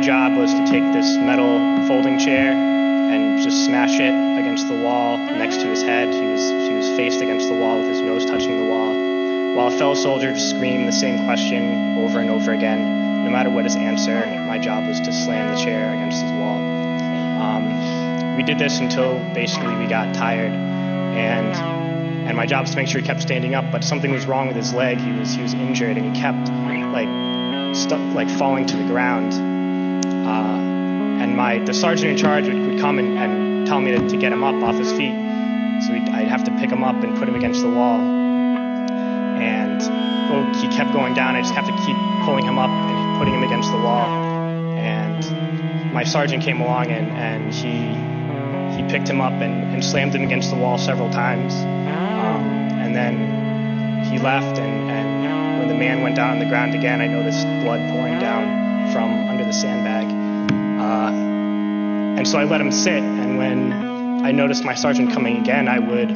job was to take this metal folding chair and just smash it against the wall next to his head. He was faced against the wall with his nose touching the wall, while a fellow soldier screamed the same question over and over again. No matter what his answer, my job was to slam the chair against his wall. We did this until basically we got tired, and my job was to make sure he kept standing up, but something was wrong with his leg. He was injured, and he kept falling to the ground. And the sergeant in charge would come and tell me to get him up off his feet. So I'd have to pick him up and put him against the wall. And he kept going down. I just have to keep pulling him up and putting him against the wall. And my sergeant came along and he picked him up and slammed him against the wall several times. And then he left, and when the man went down on the ground again, I noticed blood pouring down from under the sandbag. And so I let him sit, and when I noticed my sergeant coming again, I would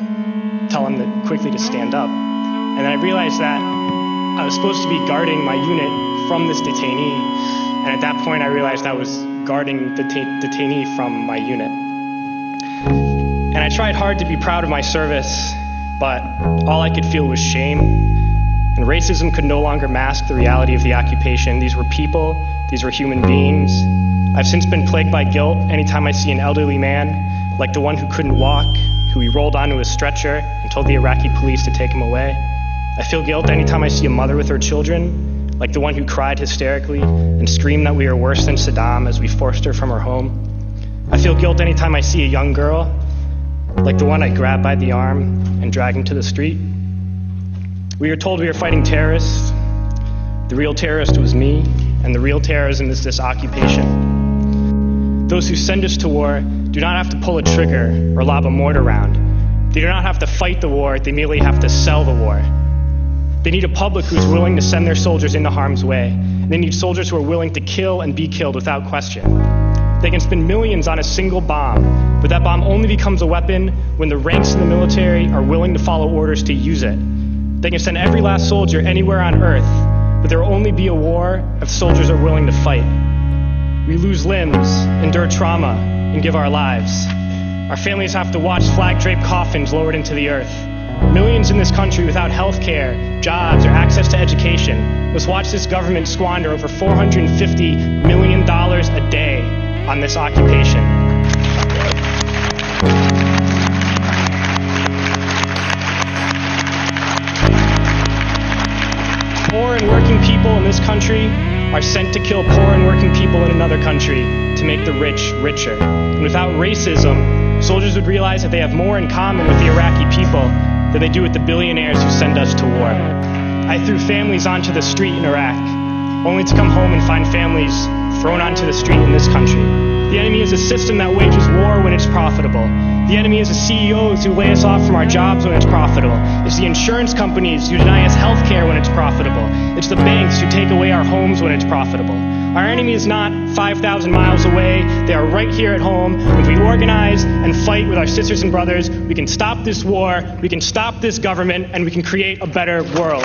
tell him quickly to stand up. And then I realized that I was supposed to be guarding my unit from this detainee, and at that point I realized I was guarding the detainee from my unit. And I tried hard to be proud of my service, but all I could feel was shame. And racism could no longer mask the reality of the occupation. These were people, these were human beings. I've since been plagued by guilt anytime I see an elderly man, like the one who couldn't walk, who we rolled onto a stretcher and told the Iraqi police to take him away. I feel guilt anytime I see a mother with her children, like the one who cried hysterically and screamed that we are worse than Saddam as we forced her from her home. I feel guilt anytime I see a young girl, like the one I grabbed by the arm and dragged him to the street. We were told we were fighting terrorists. The real terrorist was me, and the real terrorism is this occupation. Those who send us to war do not have to pull a trigger or lob a mortar round. They do not have to fight the war, they merely have to sell the war. They need a public who's willing to send their soldiers into harm's way. They need soldiers who are willing to kill and be killed without question. They can spend millions on a single bomb, but that bomb only becomes a weapon when the ranks in the military are willing to follow orders to use it. They can send every last soldier anywhere on earth, but there will only be a war if soldiers are willing to fight. We lose limbs, endure trauma, and give our lives. Our families have to watch flag-draped coffins lowered into the earth. Millions in this country without health care, jobs, or access to education must watch this government squander over $450 million a day on this occupation. Poor and working people in this country are sent to kill poor and working people in another country to make the rich richer. And without racism, soldiers would realize that they have more in common with the Iraqi people than they do with the billionaires who send us to war. I threw families onto the street in Iraq, only to come home and find families thrown onto the street in this country. The enemy is a system that wages war when it's profitable. The enemy is the CEOs who lay us off from our jobs when it's profitable. It's the insurance companies who deny us health care when it's profitable. It's the banks who take away our homes when it's profitable. Our enemy is not 5,000 miles away. They are right here at home. If we organize and fight with our sisters and brothers, we can stop this war, we can stop this government, and we can create a better world.